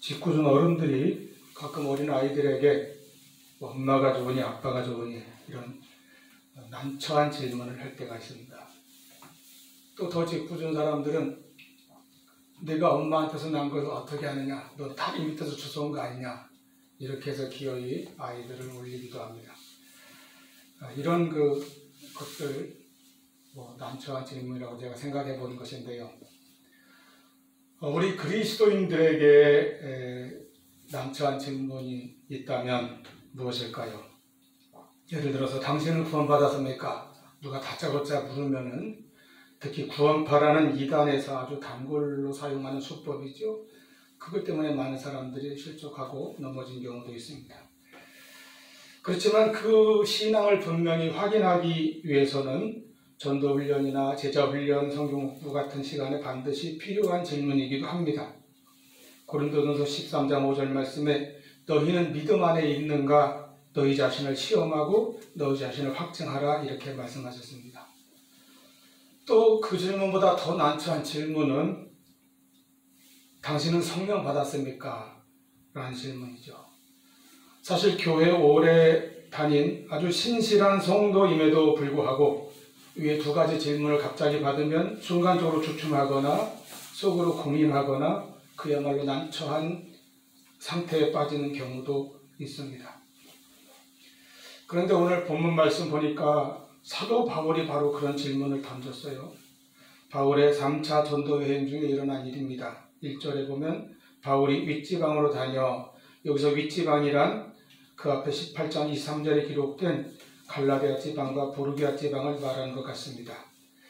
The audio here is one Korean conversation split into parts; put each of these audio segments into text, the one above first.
짓궂은 어른들이 가끔 어린 아이들에게 엄마가 좋으니 아빠가 좋으니 이런 난처한 질문을 할 때가 있습니다. 또 더 짓궂은 사람들은 내가 엄마한테서 난 걸 어떻게 하느냐, 너 다리 밑에서 주워온 거 아니냐, 이렇게 해서 기어이 아이들을 울리기도 합니다. 이런 것들 난처한 질문이라고 제가 생각해 보는 것인데요. 우리 그리스도인들에게 난처한 질문이 있다면 무엇일까요? 예를 들어서 당신은 구원받았습니까? 누가 다짜고짜 물으면은, 특히 구원파라는 이단에서 아주 단골로 사용하는 수법이죠. 그것 때문에 많은 사람들이 실족하고 넘어진 경우도 있습니다. 그렇지만 그 신앙을 분명히 확인하기 위해서는 전도훈련이나 제자훈련, 성경공부 같은 시간에 반드시 필요한 질문이기도 합니다. 고린도전서 13장 5절 말씀에 너희는 믿음 안에 있는가? 너희 자신을 시험하고 너희 자신을 확증하라, 이렇게 말씀하셨습니다. 또 그 질문보다 더 난처한 질문은 당신은 성령 받았습니까? 라는 질문이죠. 사실 교회 오래 다닌 아주 신실한 성도임에도 불구하고 위에 두 가지 질문을 갑자기 받으면 순간적으로 주춤하거나 속으로 고민하거나 그야말로 난처한 상태에 빠지는 경우도 있습니다. 그런데 오늘 본문 말씀 보니까 사도 바울이 바로 그런 질문을 던졌어요. 바울의 3차 전도 여행 중에 일어난 일입니다. 1절에 보면 바울이 윗지방으로 다녀, 여기서 윗지방이란 그 앞에 18장 23절에 기록된 갈라디아 지방과 보르기아 지방을 말하는 것 같습니다.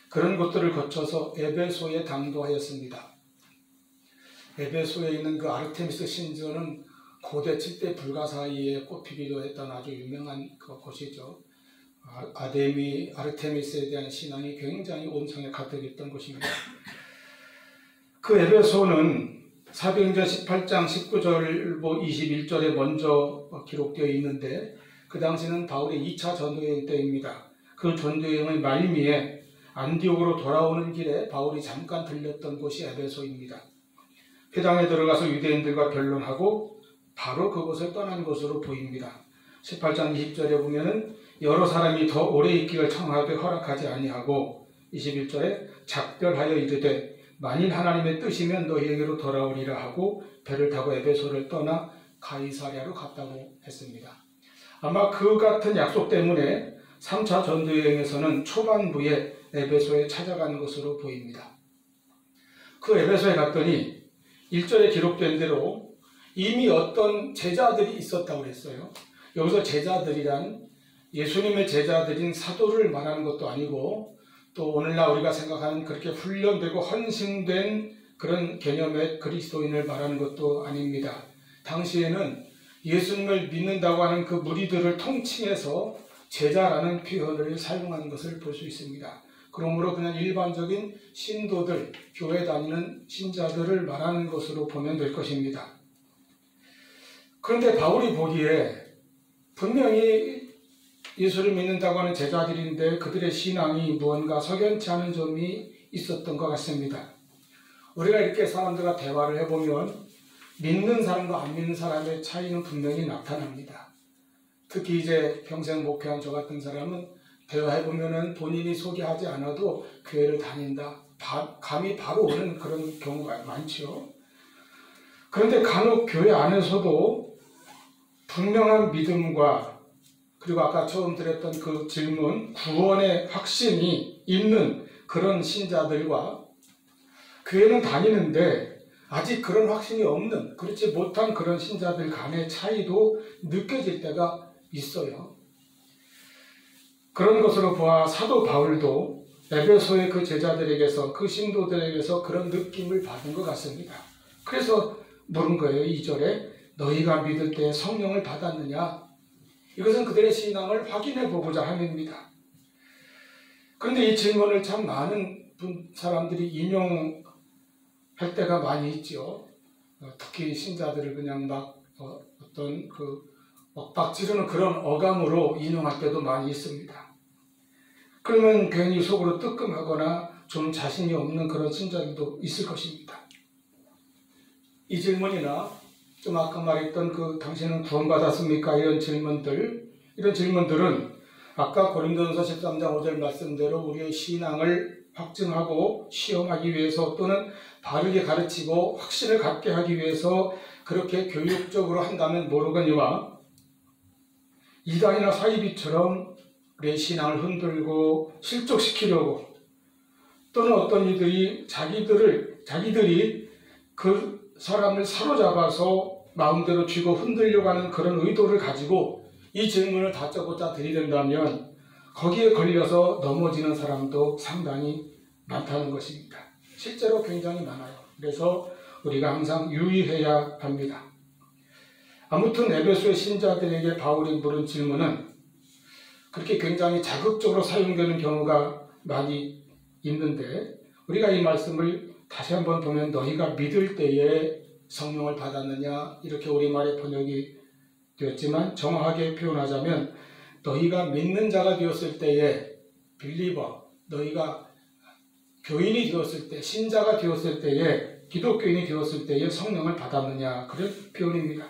그런 곳들을 거쳐서 에베소에 당도하였습니다. 에베소에 있는 그 아르테미스 신전은 고대 7대 불가 사이에 꼽히기도 했던 아주 유명한 곳이죠. 아르테미스에 대한 신앙이 굉장히 온성에 가득했던 곳입니다. 그 에베소는 사도행전 18장 19절 21절에 먼저 기록되어 있는데 그 당시는 바울의 2차 전도여행 때입니다. 그 전도여행의 말미에 안디옥으로 돌아오는 길에 바울이 잠깐 들렸던 곳이 에베소입니다. 회당에 들어가서 유대인들과 변론하고 바로 그곳을 떠난 것으로 보입니다. 18장 20절에 보면은 여러 사람이 더 오래 있기를 청하되 허락하지 아니하고 21절에 작별하여 이르되 만일 하나님의 뜻이면 너희에게로 돌아오리라 하고 배를 타고 에베소를 떠나 가이사랴로 갔다고 했습니다. 아마 그 같은 약속 때문에 3차 전도여행에서는 초반부에 에베소에 찾아간 것으로 보입니다. 그 에베소에 갔더니 1절에 기록된 대로 이미 어떤 제자들이 있었다고 했어요. 여기서 제자들이란 예수님의 제자들인 사도를 말하는 것도 아니고 또 오늘날 우리가 생각하는 그렇게 훈련되고 헌신된 그런 개념의 그리스도인을 말하는 것도 아닙니다. 당시에는 예수님을 믿는다고 하는 그 무리들을 통칭해서 제자라는 표현을 사용하는 것을 볼 수 있습니다. 그러므로 그냥 일반적인 신도들, 교회 다니는 신자들을 말하는 것으로 보면 될 것입니다. 그런데 바울이 보기에 분명히 예수를 믿는다고 하는 제자들인데 그들의 신앙이 무언가 석연치 않은 점이 있었던 것 같습니다. 우리가 이렇게 사람들과 대화를 해보면 믿는 사람과 안 믿는 사람의 차이는 분명히 나타납니다. 특히 이제 평생 목회한 저 같은 사람은 대화해보면 본인이 소개하지 않아도 교회를 다닌다, 감이 바로 오는 그런 경우가 많죠. 그런데 간혹 교회 안에서도 분명한 믿음과 그리고 아까 처음 드렸던 그 질문, 구원의 확신이 있는 그런 신자들과 교회는 다니는데 아직 그런 확신이 없는, 그렇지 못한 그런 신자들 간의 차이도 느껴질 때가 있어요. 그런 것으로 보아 사도 바울도 에베소의 그 제자들에게서, 그 신도들에게서 그런 느낌을 받은 것 같습니다. 그래서 물은 거예요. 2절에 너희가 믿을 때 성령을 받았느냐? 이것은 그들의 신앙을 확인해 보고자 함입니다. 그런데 이 질문을 참 많은 사람들이 인용할 때가 많이 있죠. 특히 신자들을 그냥 막 어떤 그 엇박 지르는 그런 어감으로 인용할 때도 많이 있습니다. 그러면 괜히 속으로 뜨끔하거나 좀 자신이 없는 그런 신자들도 있을 것입니다. 이 질문이나 좀 아까 말했던 그 당신은 구원받았습니까? 이런 질문들은 아까 고린도전서 13장 5절 말씀대로 우리의 신앙을 확증하고 시험하기 위해서 또는 바르게 가르치고 확신을 갖게 하기 위해서 그렇게 교육적으로 한다면 모르거니와 이단이나 사이비처럼 우리의 신앙을 흔들고 실족시키려고 또는 어떤 이들이 자기들이 그 사람을 사로잡아서 마음대로 쥐고 흔들려고 하는 그런 의도를 가지고 이 질문을 다짜고짜 들이댄다면 거기에 걸려서 넘어지는 사람도 상당히 많다는 것입니다. 실제로 굉장히 많아요. 그래서 우리가 항상 유의해야 합니다. 아무튼 에베소의 신자들에게 바울이 물은 질문은 그렇게 굉장히 자극적으로 사용되는 경우가 많이 있는데 우리가 이 말씀을 다시 한번 보면 너희가 믿을 때에 성령을 받았느냐 이렇게 우리말에 번역이 되었지만 정확하게 표현하자면 너희가 믿는 자가 되었을 때에 빌리버, 너희가 교인이 되었을 때, 신자가 되었을 때에, 기독교인이 되었을 때에 성령을 받았느냐 그런 표현입니다.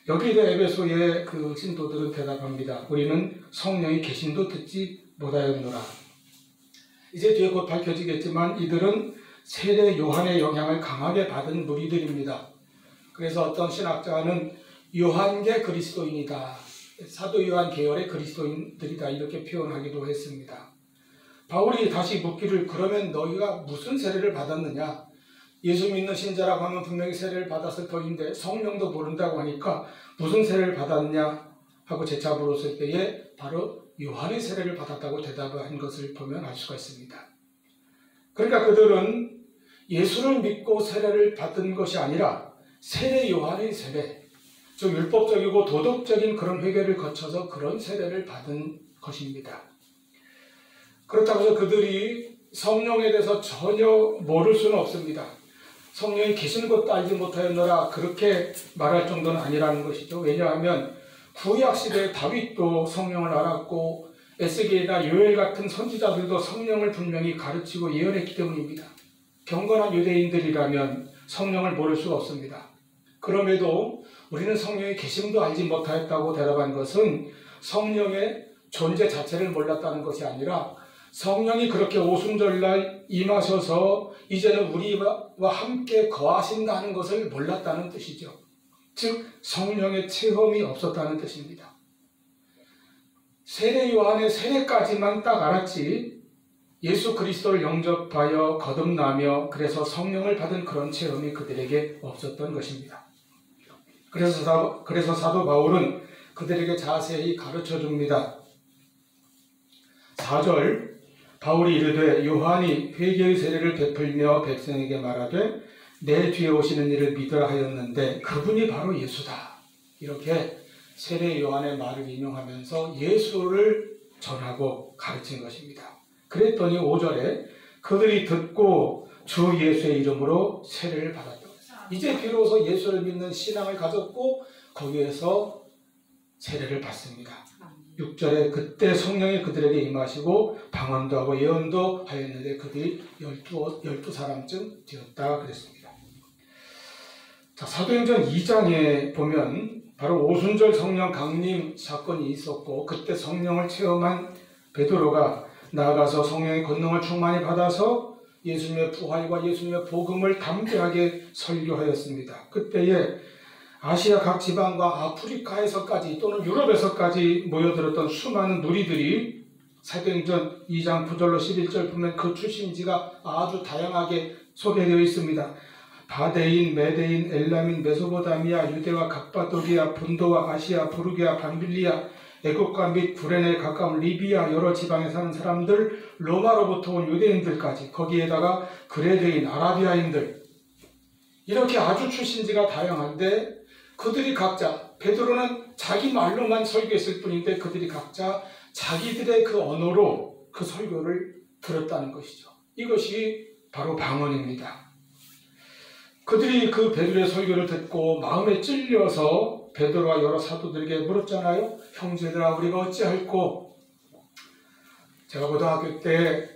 여기에 대해 에베소의 그 신도들은 대답합니다. 우리는 성령이 계심도 듣지 못하였노라. 이제 뒤에 곧 밝혀지겠지만 이들은 세례 요한의 영향을 강하게 받은 무리들입니다. 그래서 어떤 신학자는 요한계 그리스도인이다. 사도 요한 계열의 그리스도인들이다. 이렇게 표현하기도 했습니다. 바울이 다시 묻기를 그러면 너희가 무슨 세례를 받았느냐? 예수 믿는 신자라고 하면 분명히 세례를 받았을 터인데 성령도 모른다고 하니까 무슨 세례를 받았냐 하고 재차 물었을 때에 바로 요한의 세례를 받았다고 대답한 것을 보면 알 수가 있습니다. 그러니까 그들은 예수를 믿고 세례를 받은 것이 아니라 세례 요한의 세례, 즉 율법적이고 도덕적인 그런 회개를 거쳐서 그런 세례를 받은 것입니다. 그렇다고 해서 그들이 성령에 대해서 전혀 모를 수는 없습니다. 성령이 계시는 것도 알지 못하였노라 그렇게 말할 정도는 아니라는 것이죠. 왜냐하면 구약시대의 다윗도 성령을 알았고 에스겔이나 요엘 같은 선지자들도 성령을 분명히 가르치고 예언했기 때문입니다. 경건한 유대인들이라면 성령을 모를 수가 없습니다. 그럼에도 우리는 성령의 계심도 알지 못하였다고 대답한 것은 성령의 존재 자체를 몰랐다는 것이 아니라 성령이 그렇게 오순절날 임하셔서 이제는 우리와 함께 거하신다는 것을 몰랐다는 뜻이죠. 즉 성령의 체험이 없었다는 뜻입니다. 세례 요한의 세례까지만 딱 알았지 예수 그리스도를 영접하여 거듭나며 그래서 성령을 받은 그런 체험이 그들에게 없었던 것입니다. 그래서 사도 바울은 그들에게 자세히 가르쳐 줍니다. 4절 바울이 이르되 요한이 회개의 세례를 베풀며 백성에게 말하되 내 뒤에 오시는 이를 믿으라 하였는데 그분이 바로 예수다. 이렇게 세례 요한의 말을 인용하면서 예수를 전하고 가르친 것입니다. 그랬더니 5절에 그들이 듣고 주 예수의 이름으로 세례를 받았다. 이제 비로소 예수를 믿는 신앙을 가졌고 거기에서 세례를 받습니다. 6절에 그때 성령이 그들에게 임하시고 방언도 하고 예언도 하였는데 그들이 12사람쯤 되었다 그랬습니다. 자, 사도행전 2장에 보면 바로 오순절 성령 강림 사건이 있었고 그때 성령을 체험한 베드로가 나아가서 성령의 권능을 충만히 받아서 예수님의 부활과 예수님의 복음을 담대하게 설교하였습니다. 그때에 아시아 각 지방과 아프리카에서까지 또는 유럽에서까지 모여들었던 수많은 무리들이 사도행전 2장 9절로 11절 보면 그 출신지가 아주 다양하게 소개되어 있습니다. 바데인, 메데인, 엘람인, 메소포타미아, 유대와 갑바도기아, 본도와 아시아, 부르기아, 밤빌리아, 애국과 및 구레네에 가까운 리비아 여러 지방에 사는 사람들, 로마로부터 온 유대인들까지 거기에다가 그레데인, 아라비아인들 이렇게 아주 출신지가 다양한데 그들이 각자 베드로는 자기 말로만 설교했을 뿐인데 그들이 각자 자기들의 그 언어로 그 설교를 들었다는 것이죠. 이것이 바로 방언입니다. 그들이 그 베드로의 설교를 듣고 마음에 찔려서 베드로와 여러 사도들에게 물었잖아요. 형제들아 우리가 어찌할꼬? 제가 고등학교 때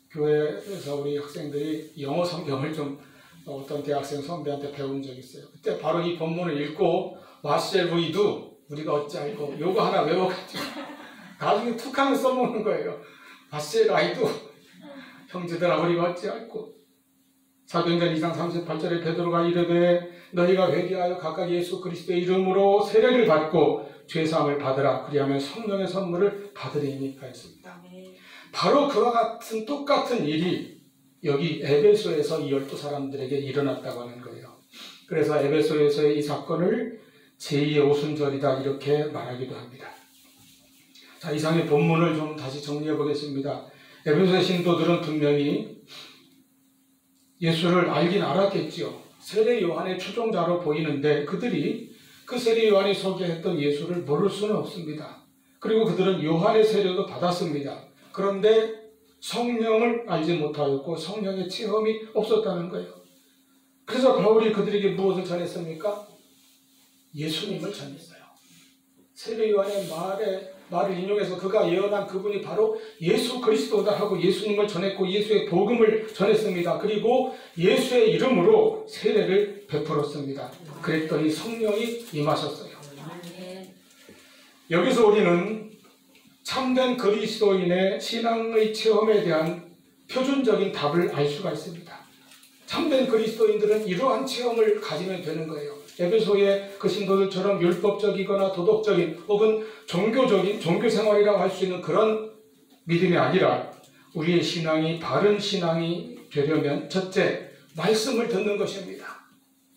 교회에서 우리 학생들이 영어 성경을 좀 어떤 대학생 선배한테 배운 적이 있어요. 그때 바로 이 본문을 읽고 What shall we do? 우리가 어찌 알고 요거 하나 외워가지고 나중에 툭 하면 써먹는 거예요. What shall I do? 형제들아 우리가 어찌 알고. 사도행전 2장 38절에 베드로가 이르되 너희가 회개하여 각각 예수 그리스도의 이름으로 세례를 받고 죄사함을 받으라. 그리하면 성령의 선물을 받으리니까 했습니다. 바로 그와 같은 똑같은 일이 여기 에베소에서 이 12사람들에게 일어났다고 하는 거예요. 그래서 에베소에서의 이 사건을 제2의 오순절이다 이렇게 말하기도 합니다. 자, 이상의 본문을 좀 다시 정리해 보겠습니다. 에베소의 신도들은 분명히 예수를 알긴 알았겠지요. 세례 요한의 추종자로 보이는데 그들이 그 세례 요한이 소개했던 예수를 모를 수는 없습니다. 그리고 그들은 요한의 세례도 받았습니다. 그런데 성령을 알지 못하였고 성령의 체험이 없었다는 거예요. 그래서 바울이 그들에게 무엇을 전했습니까? 예수님을 전했어요. 세례 요한의 말을 인용해서 그가 예언한 그분이 바로 예수 그리스도다 하고 예수님을 전했고 예수의 복음을 전했습니다. 그리고 예수의 이름으로 세례를 베풀었습니다. 그랬더니 성령이 임하셨어요. 여기서 우리는 참된 그리스도인의 신앙의 체험에 대한 표준적인 답을 알 수가 있습니다. 참된 그리스도인들은 이러한 체험을 가지면 되는 거예요. 에베소의 그 신도들처럼 율법적이거나 도덕적인 혹은 종교 생활이라고 할 수 있는 그런 믿음이 아니라 우리의 신앙이 바른 신앙이 되려면 첫째, 말씀을 듣는 것입니다.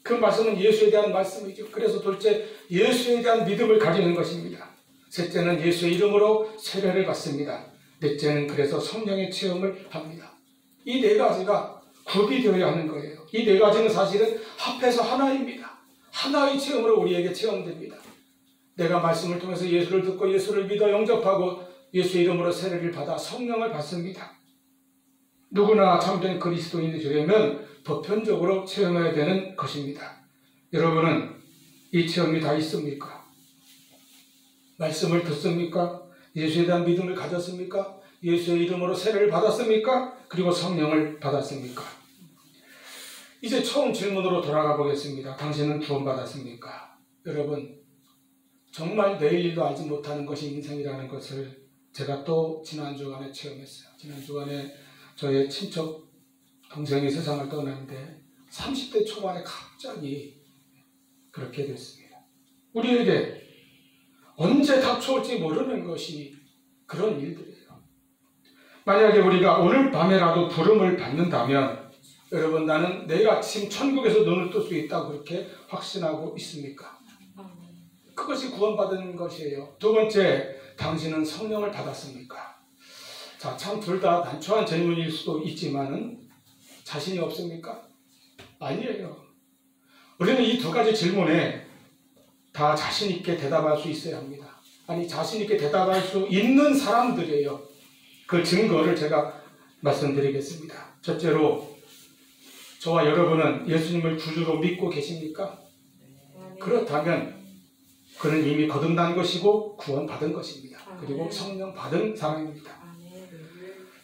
그 말씀은 예수에 대한 말씀이죠. 그래서 둘째, 예수에 대한 믿음을 가지는 것입니다. 셋째는 예수의 이름으로 세례를 받습니다. 넷째는 그래서 성령의 체험을 합니다. 이 네 가지가 구비되어야 하는 거예요. 이 네 가지는 사실은 합해서 하나입니다. 하나의 체험으로 우리에게 체험됩니다. 내가 말씀을 통해서 예수를 듣고 예수를 믿어 영접하고 예수의 이름으로 세례를 받아 성령을 받습니다. 누구나 참된 그리스도인이 되려면 보편적으로 체험해야 되는 것입니다. 여러분은 이 체험이 다 있습니까? 말씀을 듣습니까? 예수에 대한 믿음을 가졌습니까? 예수의 이름으로 세례를 받았습니까? 그리고 성령을 받았습니까? 이제 처음 질문으로 돌아가 보겠습니다. 당신은 구원받았습니까? 여러분, 정말 내일 일도 알지 못하는 것이 인생이라는 것을 제가 또 지난 주간에 체험했어요. 지난 주간에 저의 친척 동생이 세상을 떠났는데 30대 초반에 갑자기 그렇게 됐습니다. 우리에게 언제 닥쳐올지 모르는 것이 그런 일들이에요. 만약에 우리가 오늘 밤에라도 부름을 받는다면 여러분, 나는 내일 아침 천국에서 눈을 뜰 수 있다고 그렇게 확신하고 있습니까? 그것이 구원받은 것이에요. 두 번째, 당신은 성령을 받았습니까? 자, 참 둘 다 난처한 질문일 수도 있지만은 자신이 없습니까? 아니에요. 우리는 이 두 가지 질문에 다 자신 있게 대답할 수 있어야 합니다. 아니, 자신 있게 대답할 수 있는 사람들이에요. 그 증거를 제가 말씀드리겠습니다. 첫째로, 저와 여러분은 예수님을 구주로 믿고 계십니까? 그렇다면 그는 이미 거듭난 것이고 구원받은 것입니다. 그리고 성령 받은 사람입니다.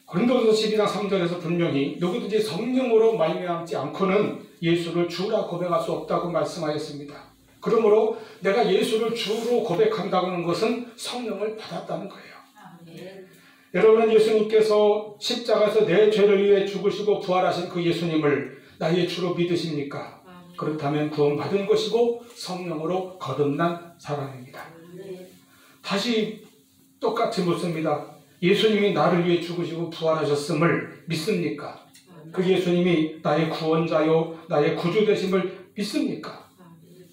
고린도전서 12장 3절에서 분명히 누구든지 성령으로 말미암지 않고는 예수를 주라 고백할 수 없다고 말씀하였습니다. 그러므로 내가 예수를 주로 고백한다고 하는 것은 성령을 받았다는 거예요. 여러분은 예수님께서 십자가에서 내 죄를 위해 죽으시고 부활하신 그 예수님을 나의 주로 믿으십니까? 그렇다면 구원받은 것이고 성령으로 거듭난 사람입니다. 다시 똑같이 묻습니다. 예수님이 나를 위해 죽으시고 부활하셨음을 믿습니까? 그 예수님이 나의 구원자요 나의 구주 되심을 믿습니까?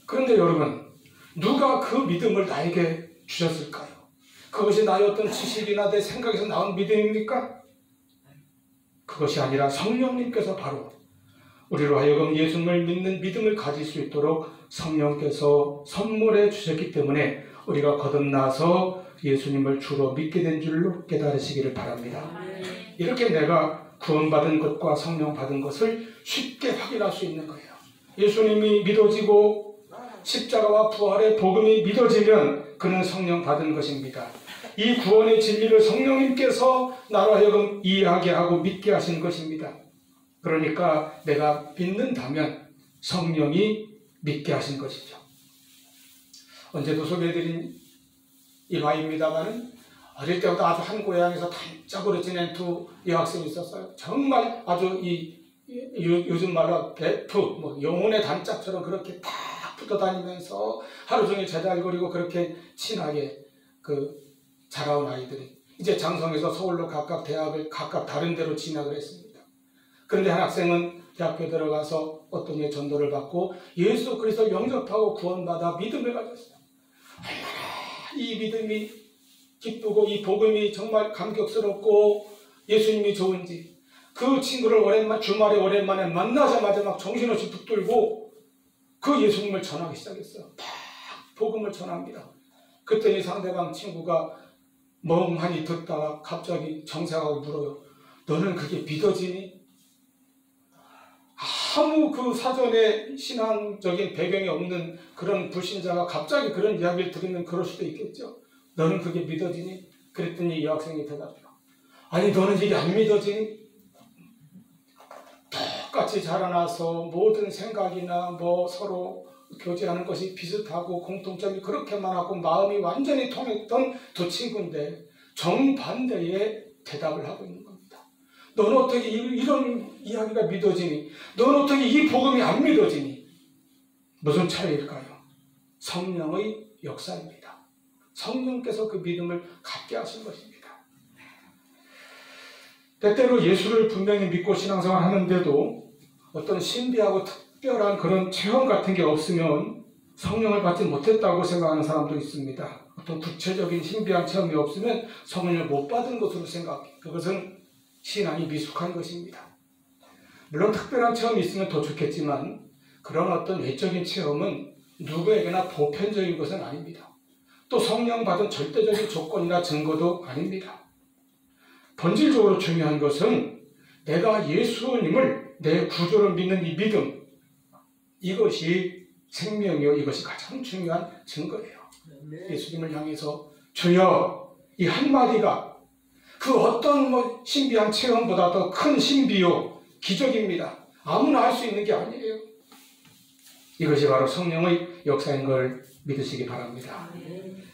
그런데 여러분, 누가 그 믿음을 나에게 주셨을까요? 그것이 나의 어떤 지식이나 내 생각에서 나온 믿음입니까? 그것이 아니라 성령님께서 바로 우리로 하여금 예수님을 믿는 믿음을 가질 수 있도록 성령께서 선물해 주셨기 때문에 우리가 거듭나서 예수님을 주로 믿게 된 줄로 깨달으시기를 바랍니다. 이렇게 내가 구원받은 것과 성령 받은 것을 쉽게 확인할 수 있는 거예요. 예수님이 믿어지고 십자가와 부활의 복음이 믿어지면 그는 성령 받은 것입니다. 이 구원의 진리를 성령님께서 나로 하여금 이해하게 하고 믿게 하신 것입니다. 그러니까 내가 믿는다면 성령이 믿게 하신 것이죠. 언제도 소개해드린 이마입니다만은 어릴 때부터 아주 한 고향에서 단짝으로 지낸 두 여학생이 있었어요. 정말 아주 요즘 말로 베프, 영혼의 단짝처럼 그렇게 딱 붙어 다니면서 하루 종일 제잘거리고 그렇게 친하게 자라온 아이들이 이제 장성에서 서울로 각각 대학을 각각 다른 데로 진학을 했습니다. 그런데 한 학생은 대학교에 들어가서 어떤 예 전도를 받고 예수 그리스도를 영접하고 구원받아 믿음을 가졌어요. 얼마나 이 믿음이 기쁘고 이 복음이 정말 감격스럽고 예수님이 좋은지 그 친구를 주말에 오랜만에 만나자마자 막 정신없이 붙들고 그 예수님을 전하기 시작했어요. 막 복음을 전합니다. 그랬더니 상대방 친구가 멍하니 듣다가 갑자기 정색하고 물어요. 너는 그게 믿어지니? 아무 그 사전에 신앙적인 배경이 없는 그런 불신자가 갑자기 그런 이야기를 들으면 그럴 수도 있겠죠. 너는 그게 믿어지니? 그랬더니 이 여학생이 대답해요. 아니 너는 이게 안 믿어지니? 똑같이 자라나서 모든 생각이나 서로 교제하는 것이 비슷하고 공통점이 그렇게 많았고 마음이 완전히 통했던 두 친구인데 정반대의 대답을 하고 있는 겁니다. 너는 어떻게 이런 이야기가 믿어지니? 너는 어떻게 이 복음이 안 믿어지니? 무슨 차이일까요? 성령의 역사입니다. 성령께서 그 믿음을 갖게 하신 것입니다. 때때로 예수를 분명히 믿고 신앙생활 하는데도 어떤 신비하고 특별한 그런 체험 같은 게 없으면 성령을 받지 못했다고 생각하는 사람도 있습니다. 어떤 구체적인 신비한 체험이 없으면 성령을 못 받은 것으로 생각해요. 그것은 신앙이 미숙한 것입니다. 물론 특별한 체험이 있으면 더 좋겠지만 그런 어떤 외적인 체험은 누구에게나 보편적인 것은 아닙니다. 또 성령 받은 절대적인 조건이나 증거도 아닙니다. 본질적으로 중요한 것은 내가 예수님을 내 구조로 믿는 이 믿음, 이것이 생명이요, 이것이 가장 중요한 증거예요. 예수님을 향해서 주여, 이 한마디가 그 어떤 신비한 체험보다 더 큰 신비요, 기적입니다. 아무나 할 수 있는 게 아니에요. 이것이 바로 성령의 역사인 걸 믿으시기 바랍니다.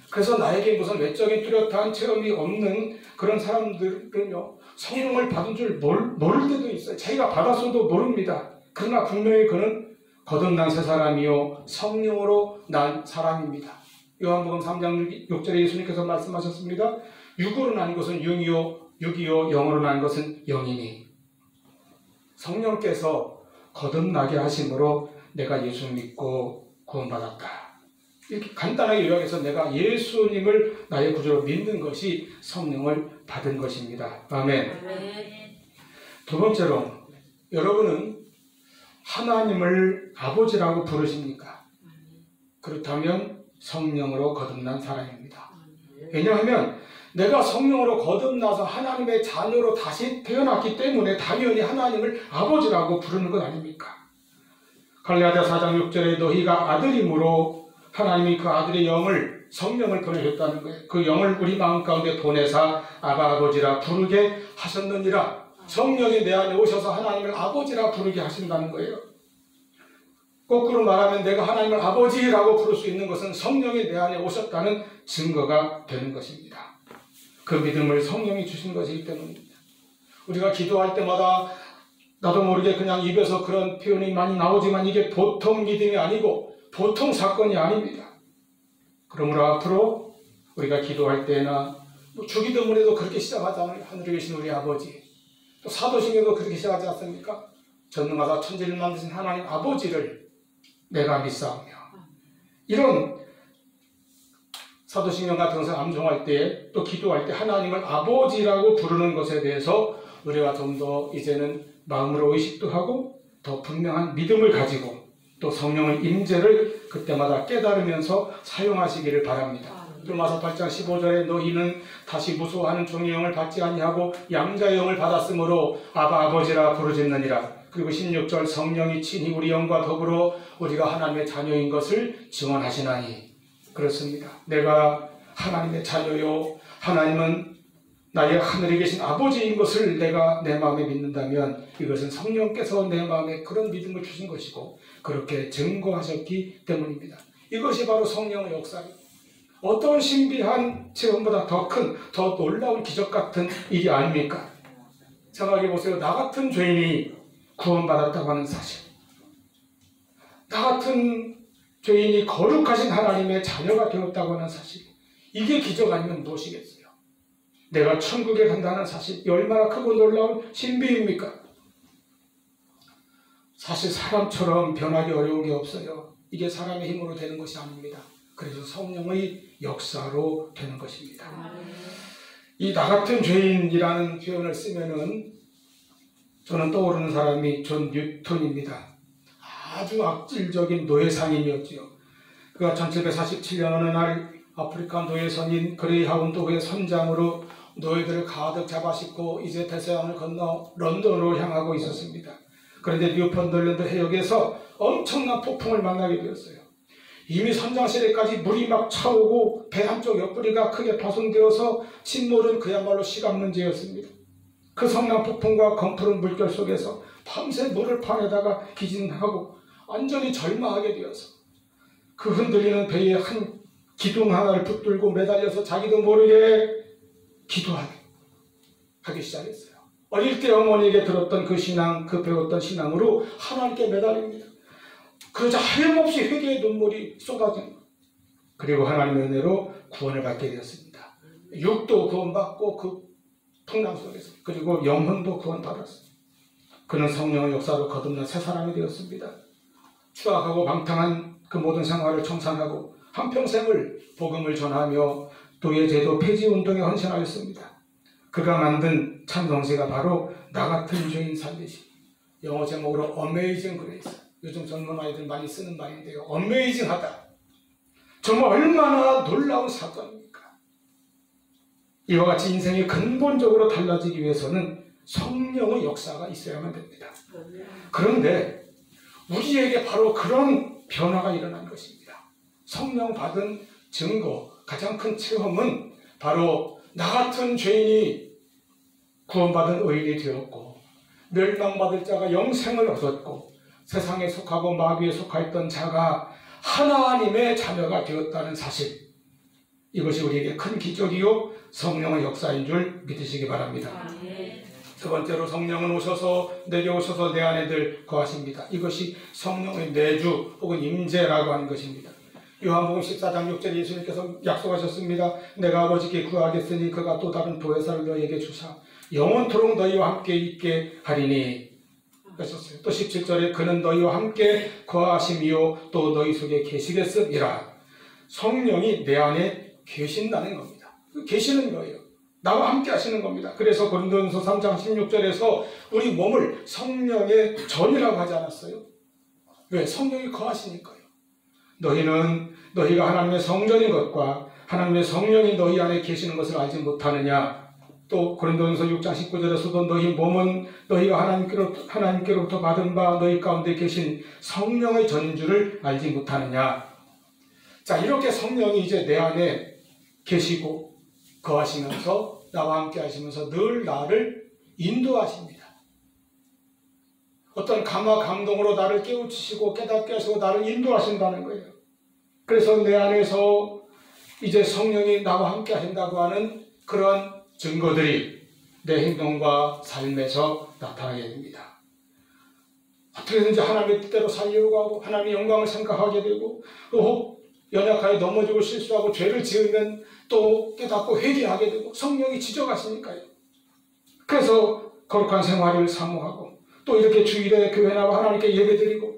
그래서 나에게 무슨 외적인 뚜렷한 체험이 없는 그런 사람들은요, 성령을 받은 줄 모를 때도 있어요. 자기가 받았어도 모릅니다. 그러나 분명히 그는 거듭난 새 사람이요 성령으로 난 사람입니다. 요한복음 3장 6절에 예수님께서 말씀하셨습니다. 육으로 난 것은 육이요 영으로 난 것은 영이니. 성령께서 거듭나게 하심으로 내가 예수 믿고 구원받았다. 이렇게 간단하게 요약해서 내가 예수님을 나의 구주로 믿는 것이 성령을 받은 것입니다. 아멘. 두 번째로, 여러분은 하나님을 아버지라고 부르십니까? 그렇다면 성령으로 거듭난 사람입니다. 왜냐하면 내가 성령으로 거듭나서 하나님의 자녀로 다시 태어났기 때문에 당연히 하나님을 아버지라고 부르는 것 아닙니까? 갈라디아 4장 6절에 너희가 아들이므로 하나님이 그 아들의 영을, 성령을 보내셨다는 거예요. 그 영을 우리 마음 가운데 보내사 아바 아버지라 부르게 하셨느니라. 성령이 내 안에 오셔서 하나님을 아버지라 부르게 하신다는 거예요. 거꾸로 말하면 내가 하나님을 아버지라고 부를 수 있는 것은 성령이 내 안에 오셨다는 증거가 되는 것입니다. 그 믿음을 성령이 주신 것이기 때문입니다. 우리가 기도할 때마다 나도 모르게 그냥 입에서 그런 표현이 많이 나오지만 이게 보통 믿음이 아니고 보통 사건이 아닙니다. 그러므로 앞으로 우리가 기도할 때나 주기도문에도 그렇게 시작하잖아요. 하늘에 계신 우리 아버지. 또 사도신경도 그렇게 시작하지 않습니까? 전능하사 천지를 만드신 하나님 아버지를 내가 믿사오며. 이런 사도신경 같은 것을 암송할 때 또 기도할 때 하나님을 아버지라고 부르는 것에 대해서 우리가 좀 더 이제는 마음으로 의식도 하고 더 분명한 믿음을 가지고 또 성령의 임재를 그때마다 깨달으면서 사용하시기를 바랍니다. 로마서 8장 15절에 너희는 다시 무소하는 종의 영을 받지 아니하고 양자의 영을 받았으므로 아바 아버지라 부르짖느니라. 그리고 16절 성령이 친히 우리 영과 더불어 우리가 하나님의 자녀인 것을 증언하시나니. 그렇습니다. 내가 하나님의 자녀요, 하나님은 나의 하늘에 계신 아버지인 것을 내가 내 마음에 믿는다면 이것은 성령께서 내 마음에 그런 믿음을 주신 것이고 그렇게 증거하셨기 때문입니다. 이것이 바로 성령의 역사입니다. 어떤 신비한 체험보다 더 큰, 더 놀라운 기적 같은 일이 아닙니까? 생각해 보세요. 나 같은 죄인이 구원받았다고 하는 사실, 나 같은 죄인이 거룩하신 하나님의 자녀가 되었다고 하는 사실, 이게 기적 아니면 무엇이겠어요? 내가 천국에 간다는 사실, 얼마나 크고 놀라운 신비입니까? 사실 사람처럼 변하기 어려운 게 없어요. 이게 사람의 힘으로 되는 것이 아닙니다. 그래서 성령의 역사로 되는 것입니다. 이 나 같은 죄인이라는 표현을 쓰면은 저는 떠오르는 사람이 존 뉴턴입니다. 아주 악질적인 노예상인이었지요. 그가 1747년 어느 날 아프리카 노예선인 그레이하운드호의 선장으로 노예들을 가득 잡아싣고 이제 대서양을 건너 런던으로 향하고 있었습니다. 그런데 뉴펀들랜드 해역에서 엄청난 폭풍을 만나게 되었어요. 이미 선장실에까지 물이 막 차오고 배 한쪽 옆구리가 크게 파손되어서 침몰은 그야말로 시간 문제였습니다. 그 성난 폭풍과 검푸른 물결 속에서 밤새 물을 파내다가 기진하고 완전히 절망하게 되어서 그 흔들리는 배에 한 기둥 하나를 붙들고 매달려서 자기도 모르게 기도하기 시작했어요. 어릴 때 어머니에게 들었던 그 신앙, 그 배웠던 신앙으로 하나님께 매달립니다. 그러자 하염없이 회개의 눈물이 쏟아진 거예요. 그리고 하나님의 은혜로 구원을 받게 되었습니다. 육도 구원받고 그 풍랑 속에서, 그리고 영혼도 구원받았어요. 그는 성령의 역사로 거듭난 새 사람이 되었습니다. 추악하고 방탕한 그 모든 생활을 청산하고 한평생을 복음을 전하며 노예제도 폐지 운동에 헌신하였습니다. 그가 만든 찬송시가 바로 나 같은 죄인 살리심, 영어 제목으로 Amazing Grace. 요즘 젊은 아이들 많이 쓰는 말인데요. 어메이징하다. 정말 얼마나 놀라운 사건입니까? 이와 같이 인생이 근본적으로 달라지기 위해서는 성령의 역사가 있어야만 됩니다. 그런데 우리에게 바로 그런 변화가 일어난 것입니다. 성령 받은 증거, 가장 큰 체험은 바로 나 같은 죄인이 구원받은 의인이 되었고 멸망받을 자가 영생을 얻었고 세상에 속하고 마귀에 속하였던 자가 하나님의 자녀가 되었다는 사실, 이것이 우리에게 큰 기적이요 성령의 역사인 줄 믿으시기 바랍니다. 두 번째로 성령은 오셔서 내려오셔서 내 안에 늘 거하십니다. 이것이 성령의 내주 혹은 임재라고 하는 것입니다. 요한복음 14장 6절 예수님께서 약속하셨습니다. 내가 아버지께 구하겠으니 그가 또 다른 보혜사를 너희에게 주사 영원토록 너희와 함께 있게 하리니 하셨어요. 또 17절에 그는 너희와 함께 거하심이요 또 너희 속에 계시겠음이라. 성령이 내 안에 계신다는 겁니다. 계시는 거예요. 나와 함께 하시는 겁니다. 그래서 고린도전서 3장 16절에서 우리 몸을 성령의 전이라고 하지 않았어요? 왜? 성령이 거하시니까요. 너희가 하나님의 성전인 것과 하나님의 성령이 너희 안에 계시는 것을 알지 못하느냐. 또 고린도전서 6장 19절에서도 너희 몸은 너희가 하나님께로부터 받은 바 너희 가운데 계신 성령의 전인 줄을 알지 못하느냐. 자, 이렇게 성령이 이제 내 안에 계시고 거하시면서 나와 함께 하시면서 늘 나를 인도하십니다. 어떤 감화 감동으로 나를 깨우치시고 깨닫게 하시고 나를 인도하신다는 거예요. 그래서 내 안에서 이제 성령이 나와 함께 하신다고 하는 그런 증거들이 내 행동과 삶에서 나타나게 됩니다. 어떻게든지 하나님의 뜻대로 살려고 하고 하나님의 영광을 생각하게 되고 또 연약하게 넘어지고 실수하고 죄를 지으면 또 깨닫고 회개하게 되고 성령이 지적하시니까요. 그래서 거룩한 생활을 사모하고 또 이렇게 주일에 교회 나와 하나님께 예배드리고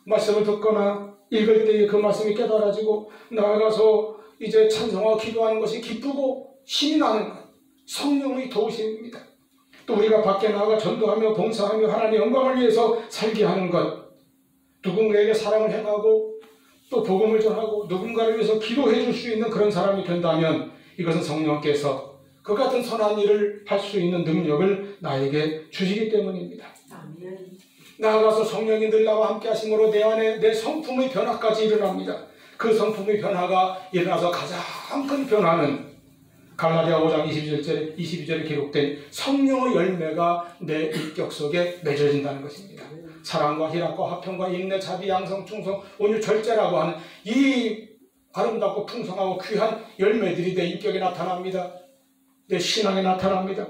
말씀을 듣거나 읽을 때에 그 말씀이 깨달아지고 나아가서 이제 찬송하고 기도하는 것이 기쁘고 힘이 나는 것, 성령의 도우심입니다. 또 우리가 밖에 나가 전도하며 봉사하며 하나님의 영광을 위해서 살게 하는 것, 누군가에게 사랑을 행하고 또 복음을 전하고 누군가를 위해서 기도해 줄 수 있는 그런 사람이 된다면 이것은 성령께서 그 같은 선한 일을 할 수 있는 능력을 나에게 주시기 때문입니다. 나아가서 성령이 늘 나와 함께 하심으로 내 안에 내 성품의 변화까지 일어납니다. 그 성품의 변화가 일어나서 가장 큰 변화는 갈라디아 5장 22절에 기록된 성령의 열매가 내 인격 속에 맺어진다는 것입니다. 사랑과 희락과 화평과 인내, 자비, 양성, 충성, 온유, 절제라고 하는 이 아름답고 풍성하고 귀한 열매들이 내 인격에 나타납니다. 내 신앙에 나타납니다.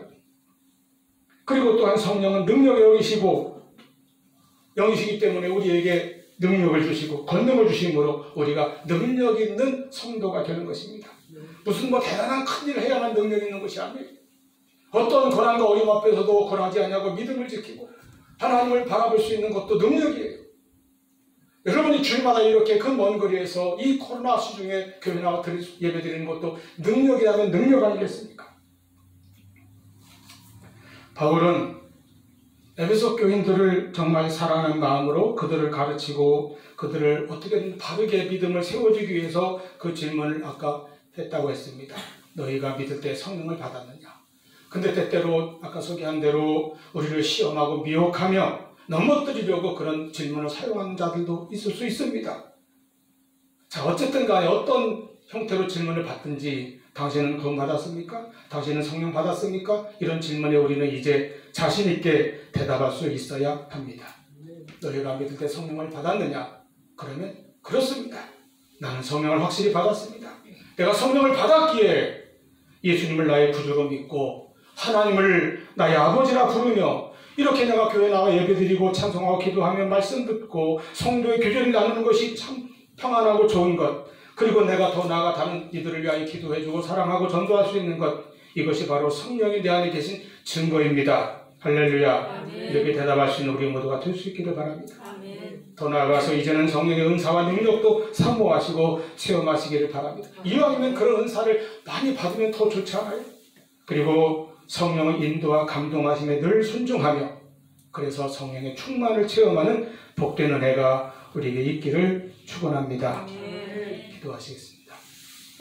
그리고 또한 성령은 능력을 여기시고 영이시기 때문에 우리에게 능력을 주시고 권능을 주심으로 우리가 능력 있는 성도가 되는 것입니다. 무슨 대단한 큰일을 해야만 능력 있는 것이 아니에요. 어떤 고난과 어려움 앞에서도 권하지 않냐고 믿음을 지키고 하나님을 바라볼 수 있는 것도 능력이에요. 여러분이 주일마다 이렇게 그 먼 거리에서 이 코로나 시중에 교회 나와 예배 드리는 것도 능력이라면 능력 아니겠습니까? 바울은 에베소 교인들을 정말 사랑하는 마음으로 그들을 가르치고 그들을 어떻게든 바르게 믿음을 세워주기 위해서 그 질문을 아까 했다고 했습니다. 너희가 믿을 때 성령을 받았느냐? 근데 때때로 아까 소개한 대로 우리를 시험하고 미혹하며 넘어뜨리려고 그런 질문을 사용하는 자들도 있을 수 있습니다. 자, 어쨌든 간에 어떤 형태로 질문을 받든지 당신은 구원 받았습니까? 당신은 성령 받았습니까? 이런 질문에 우리는 이제 자신 있게 대답할 수 있어야 합니다. 너희가 믿을 때 성령을 받았느냐? 그러면 그렇습니다. 나는 성령을 확실히 받았습니다. 내가 성령을 받았기에 예수님을 나의 구주로 믿고 하나님을 나의 아버지라 부르며 이렇게 내가 교회 나가 예배드리고 찬송하고 기도하며 말씀 듣고 성도의 교제를 나누는 것이 참 평안하고 좋은 것, 그리고 내가 더 나아가 다른 이들을 위하여 기도해주고 사랑하고 전도할 수 있는 것, 이것이 바로 성령이 내 안에 계신 증거입니다. 할렐루야. 아멘. 이렇게 대답할 수 있는 우리 모두가 될 수 있기를 바랍니다. 아멘. 더 나아가서 이제는 성령의 은사와 능력도 사모하시고 체험하시기를 바랍니다. 이왕이면 그런 은사를 많이 받으면 더 좋지 않아요? 그리고 성령의 인도와 감동하심에 늘 순종하며 그래서 성령의 충만을 체험하는 복된 은혜가 우리에게 있기를 축원합니다. 기도하시겠습니다.